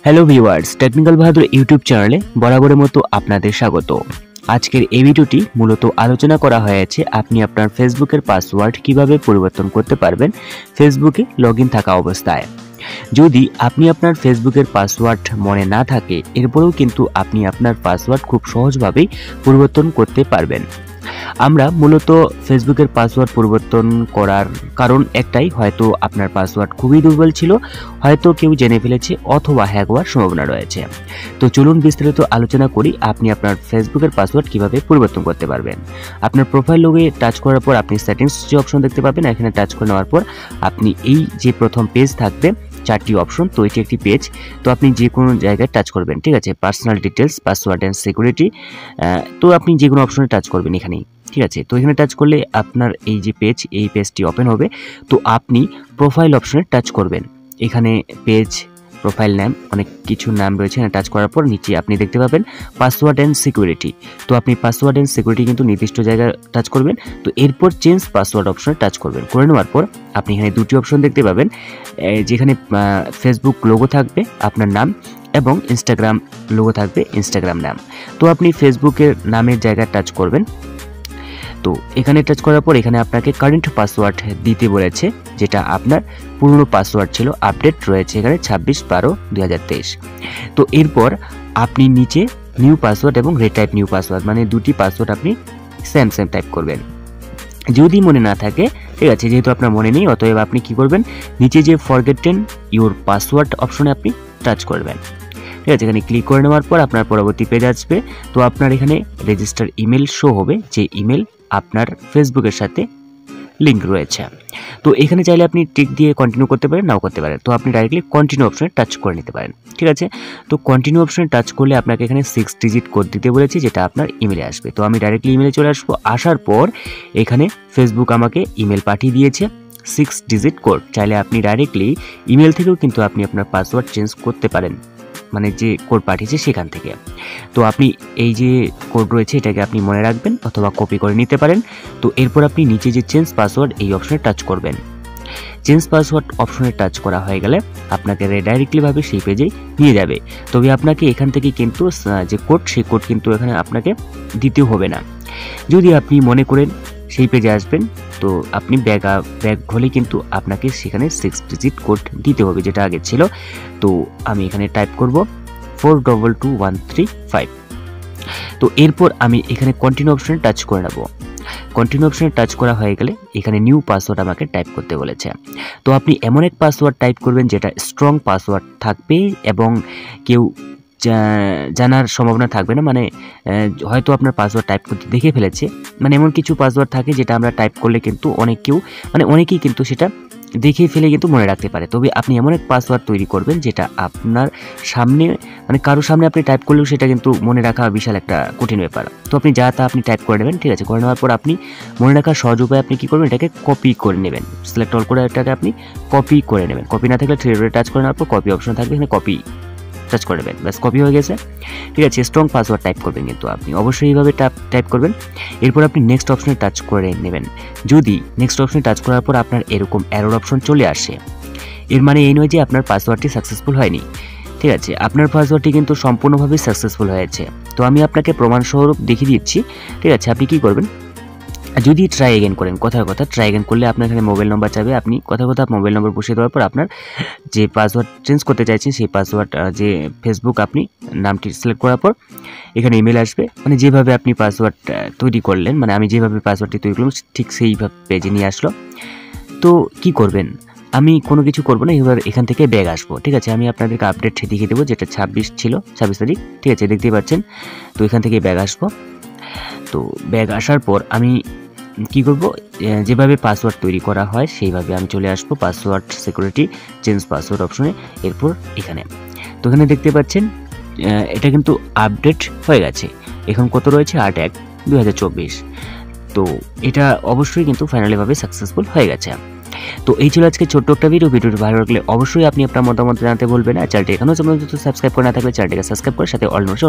Hello viewers, technical বাহাদুর YouTube চ্যানেলে বরাবরের মতো আপনাদের স্বাগত। আজকের এই ভিডিওটি মূলত আলোচনা করা হয়েছে আপনি আপনার ফেসবুকের পাসওয়ার্ড কিভাবে পরিবর্তন করতে পারবেন ফেসবুকে লগইন থাকা অবস্থায়। যদি আপনি আপনার ফেসবুকের পাসওয়ার্ড মনে না থাকে, এরপরেও কিন্তু আপনি আপনার পাসওয়ার্ড খুব সহজভাবেই পরিবর্তন করতে পারবেন। আমরা মূলত ফেসবুকের পাসওয়ার্ড পরিবর্তন করার কারণ একটাই, হয়তো আপনার পাসওয়ার্ড খুবই দুর্বল ছিল, হয়তো কেউ জেনে ফেলেছে অথবা হ্যাক হওয়ার সম্ভাবনা রয়েছে। তো চলুন বিস্তারিত আলোচনা করি আপনি আপনার ফেসবুকের পাসওয়ার্ড কিভাবে পরিবর্তন করতে পারবেন। আপনার প্রোফাইল লগে টাচ করার পর আপনি সেটিংস যে অপশন দেখতে পাবেন, এখানে টাচ করে নেওয়ার পর আপনি এই যে প্রথম পেজ থাকবে চারটি অপশন, তো এটি একটি পেজ। তো আপনি যে কোনো জায়গায় টাচ করবেন, ঠিক আছে, personal details, password and security, তো আপনি যে কোনো অপশনে টাচ করবেন এখানেই, ঠিক আছে। তো এখানে টাচ করলে আপনার এই যে পেজ, এই পেজটি ওপেন হবে। তো আপনি প্রোফাইল অপশনে টাচ করবেন, এখানে পেজ, প্রোফাইল নাম, অনেক কিছু নাম রয়েছে। এখানে টাচ করার পর নিচে আপনি দেখতে পাবেন পাসওয়ার্ড অ্যান্ড সিকিউরিটি। তো আপনি পাসওয়ার্ড অ্যান্ড সিকিউরিটি কিন্তু নির্দিষ্ট জায়গায় টাচ করবেন। তো এরপর চেঞ্জ পাসওয়ার্ড অপশনে টাচ করবেন। করে নেওয়ার পর আপনি এখানে দুটি অপশন দেখতে পাবেন, যেখানে ফেসবুক লোগো থাকবে আপনার নাম, এবং ইনস্টাগ্রাম লোগো থাকবে ইনস্টাগ্রাম নাম। তো আপনি ফেসবুকের নামের জায়গায় টাচ করবেন। তো এখানে টাচ করার পর এখানে আপনাকে কারেন্ট পাসওয়ার্ড দিতে বলেছে, যেটা আপনার পুরনো পাসওয়ার্ড ছিল, আপডেট রয়েছে এখানে 26/12/2023। তো এরপর আপনি নিচে নিউ পাসওয়ার্ড এবং রিটাইপ নিউ পাসওয়ার্ড, মানে দুটি পাসওয়ার্ড আপনি সেম টাইপ করবেন। যদি মনে না থাকে, ঠিক আছে, যেহেতু আপনার মনে নেই, অতএব আপনি কি করবেন, নিচে যে ফরগেটেন ইউর পাসওয়ার্ড অপশনে আপনি টাচ করবেন, ঠিক আছে। এখানে ক্লিক করে নেওয়ার পর আপনার পরবর্তী পেজ আসবে। তো আপনার এখানে রেজিস্টার ইমেল শো হবে, যে ইমেল আপনার ফেসবুকের সাথে লিঙ্ক রয়েছে। তো এখানে চাইলে আপনি টিক দিয়ে কন্টিনিউ করতে পারেন, নাও করতে পারেন। তো আপনি ডাইরেক্টলি কন্টিনিউ অপশনে টাচ করে নিতে পারেন, ঠিক আছে। তো কন্টিনিউ অপশনে টাচ করলে আপনাকে এখানে 6 ডিজিট কোড দিতে বলেছে, যেটা আপনার ইমেলে আসবে। তো আমি ডাইরেক্টলি ইমেলে চলে আসবো। আসার পর এখানে ফেসবুক আমাকে ইমেল পাঠিয়ে দিয়েছে 6 ডিজিট কোড। চাইলে আপনি ডাইরেক্টলি ইমেল থেকেও কিন্তু আপনি আপনার পাসওয়ার্ড চেঞ্জ করতে পারেন, মানে যে কোড পাঠিয়েছে সেখান থেকে। তো আপনি এই যে কোড রয়েছে এটাকে আপনি মনে রাখবেন অথবা কপি করে নিতে পারেন। তো এরপর আপনি নিচে যে চেঞ্জ পাসওয়ার্ড এই অপশনে টাচ করবেন। চেঞ্জ পাসওয়ার্ড অপশনে টাচ করা হয়ে গেলে আপনাকে ডাইরেক্টলিভাবে সেই পেজে নিয়ে যাবে। তবে আপনাকে এখান থেকে কিন্তু যে কোড, সেই কোড কিন্তু এখানে আপনাকে দিতেও হবে না। যদি আপনি মনে করেন সেই পেজে আসবেন, তো আপনি ব্যাক হলে কিন্তু আপনাকে সেখানে 6 ডিজিট কোড দিতে হবে, যেটা আগে ছিল। তো আমি এখানে টাইপ করব 422135। তো এরপর আমি এখানে কন্টিনিউ অপশনে টাচ করে নেব। কন্টিনিউ অপশনে টাচ করা হয়ে গেলে এখানে নিউ পাসওয়ার্ড আমাকে টাইপ করতে বলেছে। তো আপনি এমন এক পাসওয়ার্ড টাইপ করবেন যেটা স্ট্রং পাসওয়ার্ড থাকবে এবং কেউ জানার সম্ভাবনা থাকবে না, মানে হয়তো আপনার পাসওয়ার্ড টাইপ করতে দেখে ফেলেছে, মানে এমন কিছু পাসওয়ার্ড থাকে যেটা আমরা টাইপ করলে কিন্তু অনেকেই কিন্তু সেটা দেখে ফেলে কিন্তু মনে রাখতে পারে। তবে আপনি এমন এক পাসওয়ার্ড তৈরি করবেন যেটা আপনার সামনে, মানে কারোর সামনে আপনি টাইপ করলেও সেটা কিন্তু মনে রাখা বিশাল একটা কঠিন ব্যাপার। তো আপনি যা তা আপনি টাইপ করে নেবেন, ঠিক আছে। করে নেওয়ার পর আপনি মনে রাখার সহজ উপায় আপনি কী করবেন, এটাকে কপি করে নেবেন। সিলেক্ট অল করে এটাকে আপনি কপি করে নেবেন। কপি না থাকলে থ্রি ডটে টাচ করে নেওয়ার পর কপি অপশন থাকবে, এখানে কপি টাচ করে নেবেন, ব্যাস কপি হয়ে গেছে, ঠিক আছে। স্ট্রং পাসওয়ার্ড টাইপ করবেন কিন্তু আপনি অবশ্যই এইভাবে টাইপ করবেন। এরপর আপনি নেক্সট অপশনে টাচ করে নেবেন। যদি নেক্সট অপশনে টাচ করার পর আপনার এরকম এরর অপশন চলে আসে, এর মানে এই নয় যে আপনার পাসওয়ার্ডটি সাকসেসফুল হয়নি, ঠিক আছে। আপনার পাসওয়ার্ডটি কিন্তু সম্পূর্ণভাবে সাকসেসফুল হয়েছে। তো আমি আপনাকে প্রমাণস্বরূপ দেখিয়ে দিচ্ছি, ঠিক আছে। আপনি কি করবেন, যদি ট্রাই এগেন করেন, কথার কথা ট্রাই এগেন করলে আপনার এখানে মোবাইল নম্বর চাইবে। আপনি কথার কথা মোবাইল নম্বর বসিয়ে দেওয়ার পর আপনার যে পাসওয়ার্ড চেঞ্জ করতে চাইছেন সেই পাসওয়ার্ড, যে ফেসবুক আপনি নামটি সিলেক্ট করার পর এখানে ইমেল আসবে, মানে যেভাবে আপনি পাসওয়ার্ড তৈরি করলেন, মানে আমি যেভাবে পাসওয়ার্ডটি তৈরি করলাম ঠিক সেইভাবে পেজে নিয়ে আসলো। তো কি করবেন, আমি কোনো কিছু করবো না, এবার এখান থেকে ব্যাগ আসবো, ঠিক আছে। আমি আপনাদেরকে আপডেট দেখিয়ে দেবো, যেটা 26 ছিল, 26 তারিখ, ঠিক আছে, দেখতেই পাচ্ছেন। তো এখান থেকে ব্যাগ আসবো। তো ব্যাগ আসার পর আমি কি করব, যেভাবে পাসওয়ার্ড তৈরি করা হয় সেইভাবে আমি চলে আসবো পাসওয়ার্ড সিকিউরিটি চেঞ্জ পাসওয়ার্ড অপশনে। এরপর এখানে, তো এখানে দেখতে পাচ্ছেন এটা কিন্তু আপডেট হয়ে গেছে। এখন কত রয়েছে, 8/1/2024। তো এটা অবশ্যই কিন্তু ফাইনালিভাবে সাকসেসফুল হয়ে গেছে। তো এই ছিল আজকে ছোট্ট একটা ভিডিওটি ভালো লাগলে অবশ্যই আপনি আপনার মতামত জানাতে ভুলবেন না। চ্যানেলটি এখনও পর্যন্ত সাবস্ক্রাইব করে না থাকলে চ্যানেলটিকে সাবস্ক্রাইব করে সাথে অল নোটিফিকেশন